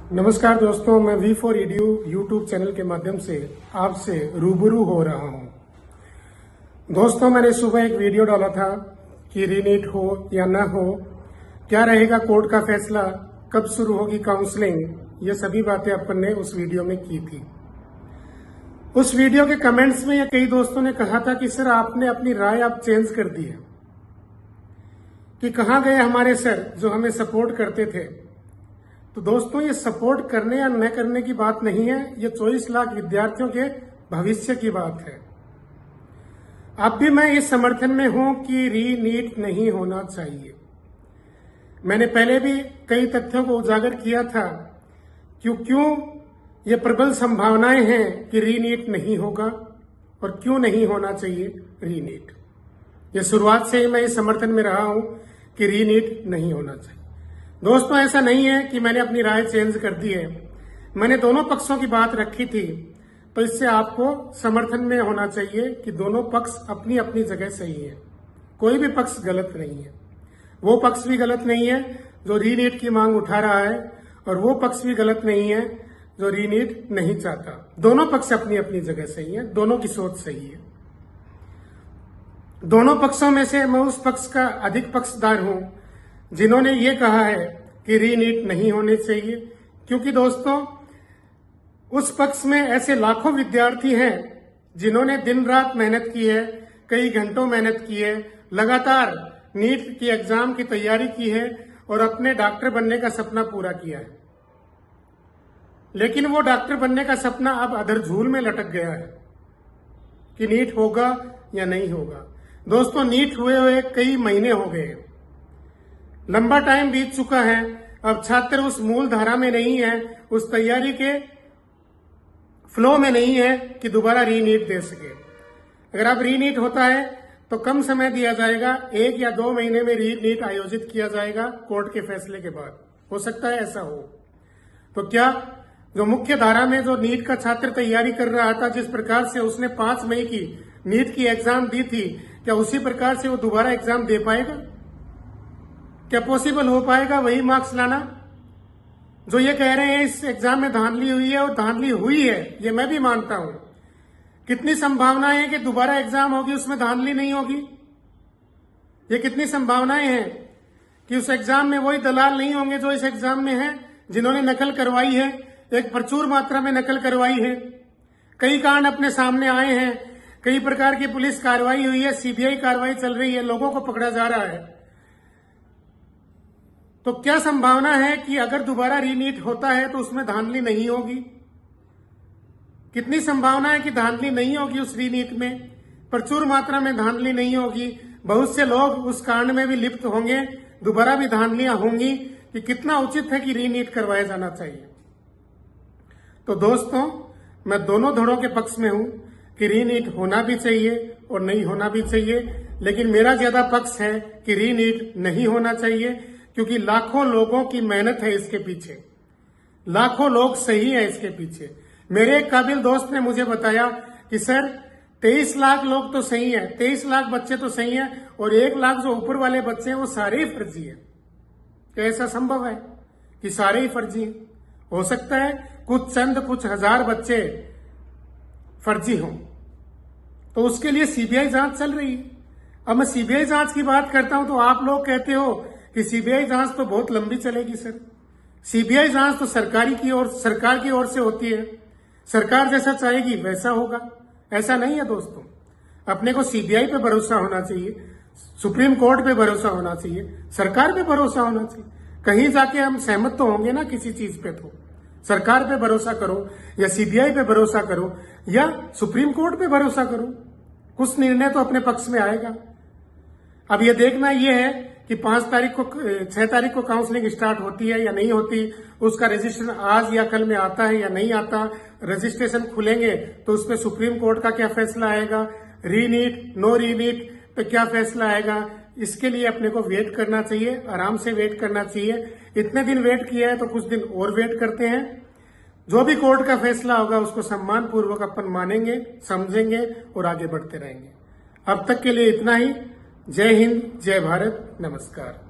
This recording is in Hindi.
नमस्कार दोस्तों, मैं V4EDU यूट्यूब चैनल के माध्यम से आपसे रूबरू हो रहा हूं। दोस्तों, मैंने सुबह एक वीडियो डाला था कि रीनीट हो या ना हो, क्या रहेगा कोर्ट का फैसला, कब शुरू होगी काउंसलिंग, ये सभी बातें अपन ने उस वीडियो में की थी। उस वीडियो के कमेंट्स में कई दोस्तों ने कहा था कि सर आपने अपनी राय आप चेंज कर दी है, कि कहाँ गए हमारे सर जो हमें सपोर्ट करते थे। तो दोस्तों, ये सपोर्ट करने या न करने की बात नहीं है, ये 24 लाख विद्यार्थियों के भविष्य की बात है। अब भी मैं इस समर्थन में हूं कि रीनीट नहीं होना चाहिए। मैंने पहले भी कई तथ्यों को उजागर किया था क्यों ये प्रबल संभावनाएं हैं कि रीनीट नहीं होगा और क्यों नहीं होना चाहिए रीनीट। ये शुरुआत से ही मैं इस समर्थन में रहा हूं कि रीनीट नहीं होना चाहिए। दोस्तों, ऐसा नहीं है कि मैंने अपनी राय चेंज कर दी है, मैंने दोनों पक्षों की बात रखी थी, तो इससे आपको समर्थन में होना चाहिए कि दोनों पक्ष अपनी अपनी जगह सही है, कोई भी पक्ष गलत नहीं है। वो पक्ष भी गलत नहीं है जो रीनीट की मांग उठा रहा है और वो पक्ष भी गलत नहीं है जो रीनीट नहीं चाहता। दोनों पक्ष अपनी अपनी जगह सही है, दोनों की सोच सही है। दोनों पक्षों में से मैं उस पक्ष का अधिक पक्षदार हूं जिन्होंने ये कहा है कि रीनीट नहीं होने चाहिए, क्योंकि दोस्तों उस पक्ष में ऐसे लाखों विद्यार्थी हैं जिन्होंने दिन रात मेहनत की है, कई घंटों मेहनत की है, लगातार नीट की एग्जाम की तैयारी की है और अपने डॉक्टर बनने का सपना पूरा किया है। लेकिन वो डॉक्टर बनने का सपना अब अधरझूल में लटक गया है कि नीट होगा या नहीं होगा। दोस्तों, नीट हुए कई महीने हो गए, लंबा टाइम बीत चुका है। अब छात्र उस मूल धारा में नहीं है, उस तैयारी के फ्लो में नहीं है कि दोबारा रीनीट दे सके। अगर अब रीनीट होता है तो कम समय दिया जाएगा, 1 या 2 महीने में रीनीट आयोजित किया जाएगा कोर्ट के फैसले के बाद। हो सकता है ऐसा हो। तो क्या जो मुख्य धारा में जो नीट का छात्र तैयारी कर रहा था, जिस प्रकार से उसने 5 मई की नीट की एग्जाम दी थी, क्या उसी प्रकार से वो दोबारा एग्जाम दे पाएगा? क्या पॉसिबल हो पाएगा वही मार्क्स लाना? जो ये कह रहे हैं इस एग्जाम में धांधली हुई है, और धांधली हुई है ये मैं भी मानता हूं। कितनी संभावनाएं हैं कि दोबारा एग्जाम होगी उसमें धांधली नहीं होगी? ये कितनी संभावनाएं हैं कि उस एग्जाम में वही दलाल नहीं होंगे जो इस एग्जाम में हैं, जिन्होंने नकल करवाई है, एक प्रचुर मात्रा में नकल करवाई है। कई कांड अपने सामने आए हैं, कई प्रकार की पुलिस कार्रवाई हुई है, सीबीआई कार्रवाई चल रही है, लोगों को पकड़ा जा रहा है। तो क्या संभावना है कि अगर दोबारा रीनीट होता है तो उसमें धांधली नहीं होगी? कितनी संभावना है कि धांधली नहीं होगी उस रीनीट में? प्रचुर मात्रा में धांधली नहीं होगी, बहुत से लोग उस कांड में भी लिप्त होंगे, दोबारा भी धांधलियां होंगी। कि कितना उचित है कि रीनीट करवाया जाना चाहिए। तो दोस्तों, मैं दोनों धड़ों के पक्ष में हूं कि रीनीट होना भी चाहिए और नहीं होना भी चाहिए, लेकिन मेरा ज्यादा पक्ष है कि रीनीट नहीं होना चाहिए, क्योंकि लाखों लोगों की मेहनत है इसके पीछे, लाखों लोग सही है इसके पीछे। मेरे एक काबिल दोस्त ने मुझे बताया कि सर 23 लाख लोग तो सही है, 23 लाख बच्चे तो सही है, और 1 लाख जो ऊपर वाले बच्चे हैं वो सारे ही फर्जी है। क्या ऐसा संभव है कि सारे ही फर्जी हैं? हो सकता है कुछ हजार बच्चे फर्जी हों, तो उसके लिए सीबीआई जांच चल रही है। अब मैं सीबीआई जांच की बात करता हूं तो आप लोग कहते हो कि सीबीआई जांच तो बहुत लंबी चलेगी। सर, सीबीआई जांच तो सरकार की ओर से होती है, सरकार जैसा चाहेगी वैसा होगा। ऐसा नहीं है दोस्तों, अपने को सीबीआई पे भरोसा होना चाहिए, सुप्रीम कोर्ट पे भरोसा होना चाहिए, सरकार पे भरोसा होना चाहिए। कहीं जाके हम सहमत तो होंगे ना किसी चीज पे, तो सरकार पे भरोसा करो या सीबीआई पे भरोसा करो या सुप्रीम कोर्ट पे भरोसा करो, कुछ निर्णय तो अपने पक्ष में आएगा। अब ये देखना यह है कि 6 तारीख को काउंसलिंग स्टार्ट होती है या नहीं होती, उसका रजिस्ट्रेशन आज या कल में आता है या नहीं आता। रजिस्ट्रेशन खुलेंगे तो उस पर सुप्रीम कोर्ट का क्या फैसला आएगा, रीनीट नो रीनीट पे क्या फैसला आएगा, इसके लिए अपने को वेट करना चाहिए, आराम से वेट करना चाहिए। इतने दिन वेट किया है तो कुछ दिन और वेट करते हैं। जो भी कोर्ट का फैसला होगा उसको सम्मान पूर्वक अपन मानेंगे, समझेंगे और आगे बढ़ते रहेंगे। अब तक के लिए इतना ही। जय हिंद, जय भारत, नमस्कार।